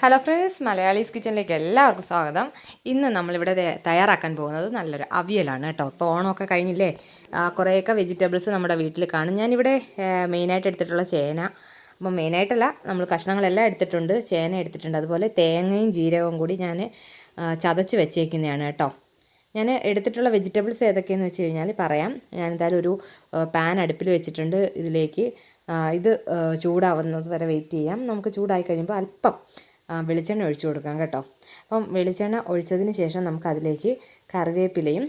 Hello friends, Malayalees കിച്ചണിലേക്ക് എല്ലാവർക്കും സ്വാഗതം. ഇന്ന് നമ്മളിവിടെ തയ്യാറാക്കാൻ പോകുന്നത് നല്ലൊരു അവിയലാണ് കേട്ടോ. ഇപ്പോൾ ഓണമൊക്കെ കഴിഞ്ഞില്ലേ, കുറേയൊക്കെ വെജിറ്റബിൾസ് നമ്മുടെ വീട്ടിൽ കാണും. ഞാനിവിടെ മെയിനായിട്ട് എടുത്തിട്ടുള്ള ചേന, അപ്പോൾ മെയിനായിട്ടല്ല, നമ്മൾ കഷ്ണങ്ങളെല്ലാം എടുത്തിട്ടുണ്ട്. ചേന എടുത്തിട്ടുണ്ട്, അതുപോലെ തേങ്ങയും ജീരകവും കൂടി ഞാൻ ചതച്ച് വെച്ചേക്കുന്നതാണ് കേട്ടോ. ഞാൻ എടുത്തിട്ടുള്ള വെജിറ്റബിൾസ് ഏതൊക്കെയെന്ന് വെച്ച് കഴിഞ്ഞാൽ പറയാം. ഞാൻ എന്തായാലും ഒരു പാൻ അടുപ്പിൽ വെച്ചിട്ടുണ്ട്. ഇതിലേക്ക് ഇത് ചൂടാവുന്നത് വരെ വെയിറ്റ് ചെയ്യാം. നമുക്ക് ചൂടായി കഴിയുമ്പോൾ അല്പം വെളിച്ചെണ്ണ ഒഴിച്ചു കൊടുക്കാം കേട്ടോ. അപ്പം വെളിച്ചെണ്ണ ഒഴിച്ചതിന് ശേഷം നമുക്കതിലേക്ക് കറിവേപ്പിലയും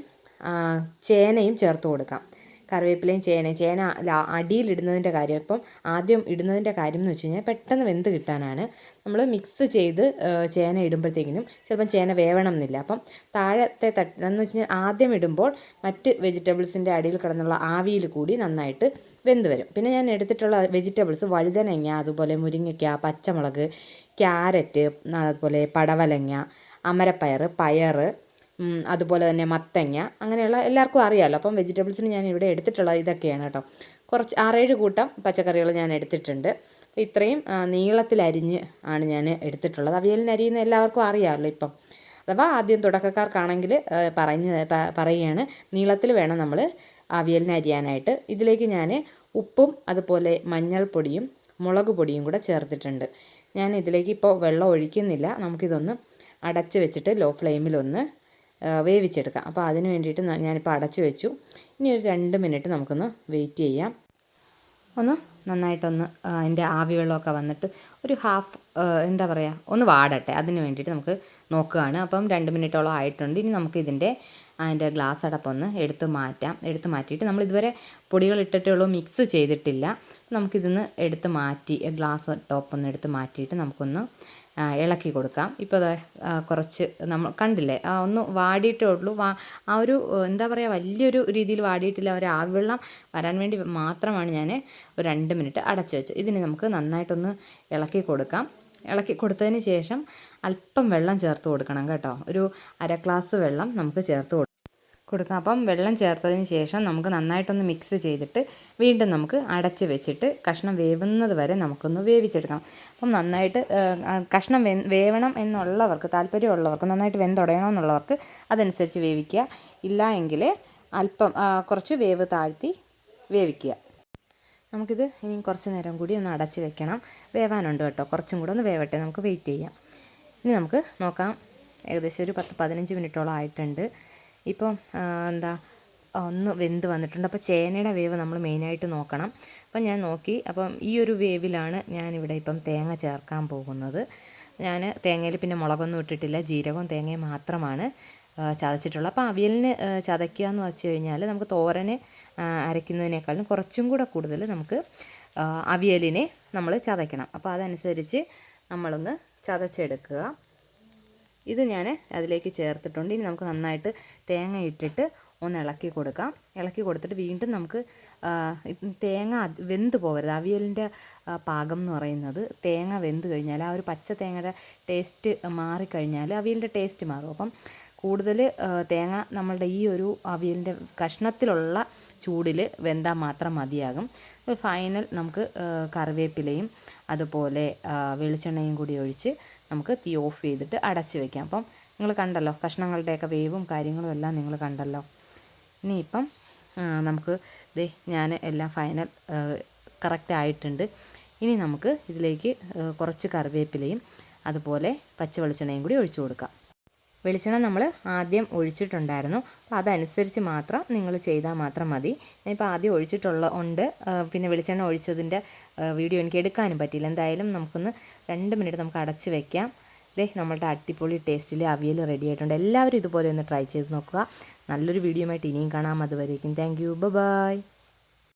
ചേനയും ചേർത്ത് കൊടുക്കാം. കറിവേപ്പിലയും ചേന അടിയിലിടുന്നതിൻ്റെ കാര്യം, ഇപ്പം ആദ്യം ഇടുന്നതിൻ്റെ കാര്യം എന്ന് വെച്ച് കഴിഞ്ഞാൽ പെട്ടെന്ന് വെന്ത് കിട്ടാനാണ്. നമ്മൾ മിക്സ് ചെയ്ത് ചേന ഇടുമ്പോഴത്തേക്കിനും ചിലപ്പം ചേന വേവണം എന്നില്ല. അപ്പം താഴത്തെ എന്ന് വെച്ച് കഴിഞ്ഞാൽ ആദ്യം ഇടുമ്പോൾ മറ്റ് വെജിറ്റബിൾസിൻ്റെ അടിയിൽ കിടന്നുള്ള ആവിയിൽ കൂടി നന്നായിട്ട് വെന്ത് വരും. പിന്നെ ഞാൻ എടുത്തിട്ടുള്ള വെജിറ്റബിൾസ് വഴുതനങ്ങ, അതുപോലെ മുരിങ്ങയ്ക്ക, പച്ചമുളക്, ക്യാരറ്റ്, അതുപോലെ പടവലങ്ങ, അമരപ്പയർ, പയർ, അതുപോലെ തന്നെ മത്തങ്ങ, അങ്ങനെയുള്ള എല്ലാവർക്കും അറിയാമല്ലോ. അപ്പം വെജിറ്റബിൾസിന് ഞാൻ ഇവിടെ എടുത്തിട്ടുള്ളത് ഇതൊക്കെയാണ് കേട്ടോ. കുറച്ച് 6-7 കൂട്ടം പച്ചക്കറികൾ ഞാൻ എടുത്തിട്ടുണ്ട്. അപ്പോൾ ഇത്രയും നീളത്തിലരിഞ്ഞ് ആണ് ഞാൻ എടുത്തിട്ടുള്ളത്. അവിയലിന് അരിയുന്ന എല്ലാവർക്കും അറിയാമല്ലോ. ഇപ്പം അഥവാ ആദ്യം തുടക്കക്കാർക്കാണെങ്കിൽ പറയുകയാണ്, നീളത്തിൽ വേണം നമ്മൾ അവിയലിന് അരിയാനായിട്ട്. ഇതിലേക്ക് ഞാൻ ഉപ്പും അതുപോലെ മഞ്ഞൾപ്പൊടിയും മുളക് പൊടിയും കൂടെ ചേർത്തിട്ടുണ്ട്. ഞാൻ ഇതിലേക്ക് ഇപ്പോൾ വെള്ളം ഒഴിക്കുന്നില്ല. നമുക്കിതൊന്ന് അടച്ച് വെച്ചിട്ട് ലോ ഫ്ലെയിമിലൊന്ന് വേവിച്ചെടുക്കാം. അപ്പോൾ അതിന് വേണ്ടിയിട്ട് ഞാനിപ്പോൾ അടച്ച് വെച്ചു. ഇനി ഒരു 2 മിനിറ്റ് നമുക്കൊന്ന് വെയിറ്റ് ചെയ്യാം. ഒന്ന് നന്നായിട്ടൊന്ന് അതിൻ്റെ ആവി വെള്ളമൊക്കെ വന്നിട്ട് ഒരു എന്താ പറയുക, ഒന്ന് വാടട്ടെ. അതിന് വേണ്ടിയിട്ട് നമുക്ക് നോക്കുകയാണ്. അപ്പം 2 മിനിറ്റോളം ആയിട്ടുണ്ട്. ഇനി നമുക്കിതിൻ്റെ അതിൻ്റെ ഗ്ലാസ് അടപ്പൊന്ന് എടുത്ത് മാറ്റിയിട്ട് നമ്മൾ ഇതുവരെ പൊടികൾ ഇട്ടിട്ടേ ഉള്ളൂ, മിക്സ് ചെയ്തിട്ടില്ല. നമുക്കിതൊന്ന് എടുത്ത് മാറ്റി ഗ്ലാസ് ടോപ്പൊന്ന് എടുത്ത് മാറ്റിയിട്ട് നമുക്കൊന്ന് ഇളക്കി കൊടുക്കാം. ഇപ്പോൾ കുറച്ച് നമ്മൾ കണ്ടില്ലേ, ഒന്ന് വാടിയിട്ടേ ഉള്ളൂ. ആ ഒരു എന്താ പറയുക, വലിയൊരു രീതിയിൽ വാടിയിട്ടില്ല. ഒരു ആവിവെള്ളം വരാൻ വേണ്ടി മാത്രമാണ് ഞാൻ ഒരു 2 മിനിറ്റ് അടച്ചു വെച്ചത്. ഇതിന് നമുക്ക് നന്നായിട്ടൊന്ന് ഇളക്കി കൊടുക്കാം. ഇളക്കി കൊടുത്തതിന് ശേഷം അല്പം വെള്ളം ചേർത്ത് കൊടുക്കണം കേട്ടോ. ഒരു 1/2 ഗ്ലാസ് വെള്ളം നമുക്ക് ചേർത്ത് കൊടുക്കാം. അപ്പം വെള്ളം ചേർത്തതിന് ശേഷം നമുക്ക് നന്നായിട്ടൊന്ന് മിക്സ് ചെയ്തിട്ട് വീണ്ടും നമുക്ക് അടച്ച് വെച്ചിട്ട് കഷ്ണം വേവുന്നത് വരെ നമുക്കൊന്ന് വേവിച്ചെടുക്കണം. അപ്പം നന്നായിട്ട് കഷ്ണം വേവണം എന്നുള്ളവർക്ക്, താല്പര്യമുള്ളവർക്ക്, നന്നായിട്ട് വെന്തുടയണമെന്നുള്ളവർക്ക് അതനുസരിച്ച് വേവിക്കുക. ഇല്ല എങ്കിൽ അല്പം കുറച്ച് വേവ് താഴ്ത്തി വേവിക്കുക. നമുക്കിത് ഇനി കുറച്ച് നേരം കൂടി ഒന്ന് അടച്ച് വെക്കണം. വേവാനുണ്ട് കേട്ടോ, കുറച്ചും കൂടെ ഒന്ന് വേവട്ടെ. നമുക്ക് വെയിറ്റ് ചെയ്യാം. ഇനി നമുക്ക് നോക്കാം. ഏകദേശം ഒരു 10-15 മിനിറ്റോളം ആയിട്ടുണ്ട്. ഇപ്പം ഒന്ന് വെന്ത് വന്നിട്ടുണ്ട്. അപ്പോൾ ചേനയുടെ വേവ് നമ്മൾ മെയിനായിട്ട് നോക്കണം. അപ്പം ഞാൻ നോക്കി. അപ്പം ഈ ഒരു വേവിലാണ് ഞാനിവിടെ ഇപ്പം തേങ്ങ ചേർക്കാൻ പോകുന്നത്. ഞാൻ തേങ്ങയിൽ പിന്നെ മുളകൊന്നും ഇട്ടിട്ടില്ല, ജീരകവും തേങ്ങയും മാത്രമാണ് ചതച്ചിട്ടുള്ളത്. അപ്പോൾ അവിയലിന് ചതയ്ക്കുക എന്ന് വെച്ച് കഴിഞ്ഞാൽ നമുക്ക് തോരന് അരയ്ക്കുന്നതിനേക്കാളും കുറച്ചും കൂടെ കൂടുതൽ നമുക്ക് അവിയലിനെ നമ്മൾ ചതയ്ക്കണം. അപ്പോൾ അതനുസരിച്ച് നമ്മളൊന്ന് ചതച്ചെടുക്കുക. ഇത് ഞാൻ അതിലേക്ക് ചേർത്തിട്ടുണ്ട്. ഇനി നമുക്ക് നന്നായിട്ട് തേങ്ങ ഇട്ടിട്ട് ഒന്ന് ഇളക്കി കൊടുക്കാം. ഇളക്കി കൊടുത്തിട്ട് വീണ്ടും നമുക്ക് തേങ്ങ വെന്ത് പോകരുത്. അവിയലിൻ്റെ പാകം എന്ന് പറയുന്നത് തേങ്ങ വെന്ത് കഴിഞ്ഞാൽ ആ ഒരു പച്ച തേങ്ങയുടെ ടേസ്റ്റ് മാറിക്കഴിഞ്ഞാൽ അവിയലിൻ്റെ ടേസ്റ്റ് മാറും. അപ്പം കൂടുതൽ തേങ്ങ നമ്മളുടെ ഈ ഒരു അവിയലിൻ്റെ കഷ്ണത്തിലുള്ള ചൂടിൽ വെന്താൽ മാത്രം മതിയാകും. ഫൈനൽ നമുക്ക് കറിവേപ്പിലയും അതുപോലെ വെളിച്ചെണ്ണയും കൂടി ഒഴിച്ച് നമുക്ക് തീ ഓഫ് ചെയ്തിട്ട് അടച്ച് വയ്ക്കാം. അപ്പം നിങ്ങൾ കണ്ടല്ലോ, കഷ്ണങ്ങളുടെയൊക്കെ വേവും കാര്യങ്ങളും എല്ലാം നിങ്ങൾ കണ്ടല്ലോ. ഇനിയിപ്പം നമുക്ക് ഞാൻ എല്ലാം ഫൈനൽ കറക്റ്റ് ആയിട്ടുണ്ട്. ഇനി നമുക്ക് ഇതിലേക്ക് കുറച്ച് കറിവേപ്പിലയും അതുപോലെ പച്ച വെളിച്ചെണ്ണയും കൂടി ഒഴിച്ചു കൊടുക്കാം. വെളിച്ചെണ്ണ നമ്മൾ ആദ്യം ഒഴിച്ചിട്ടുണ്ടായിരുന്നു. അപ്പോൾ അതനുസരിച്ച് മാത്രം നിങ്ങൾ ചെയ്താൽ മാത്രം മതി. ഞാനിപ്പോൾ ആദ്യം ഉണ്ട്. പിന്നെ വെളിച്ചെണ്ണ ഒഴിച്ചതിൻ്റെ വീഡിയോ എനിക്ക് എടുക്കാനും പറ്റിയില്ല. എന്തായാലും നമുക്കൊന്ന് 2 മിനിറ്റ് നമുക്ക് അടച്ച് വെക്കാം. നമ്മളുടെ അടിപൊളി ടേസ്റ്റിൽ അവിയൽ റെഡി ആയിട്ടുണ്ട്. എല്ലാവരും ഇതുപോലെ ഒന്ന് ട്രൈ ചെയ്ത് നോക്കുക. നല്ലൊരു വീഡിയോ ആയിട്ട് ഇനിയും കാണാം. അതുവരേക്കും താങ്ക് യു, ബൈ.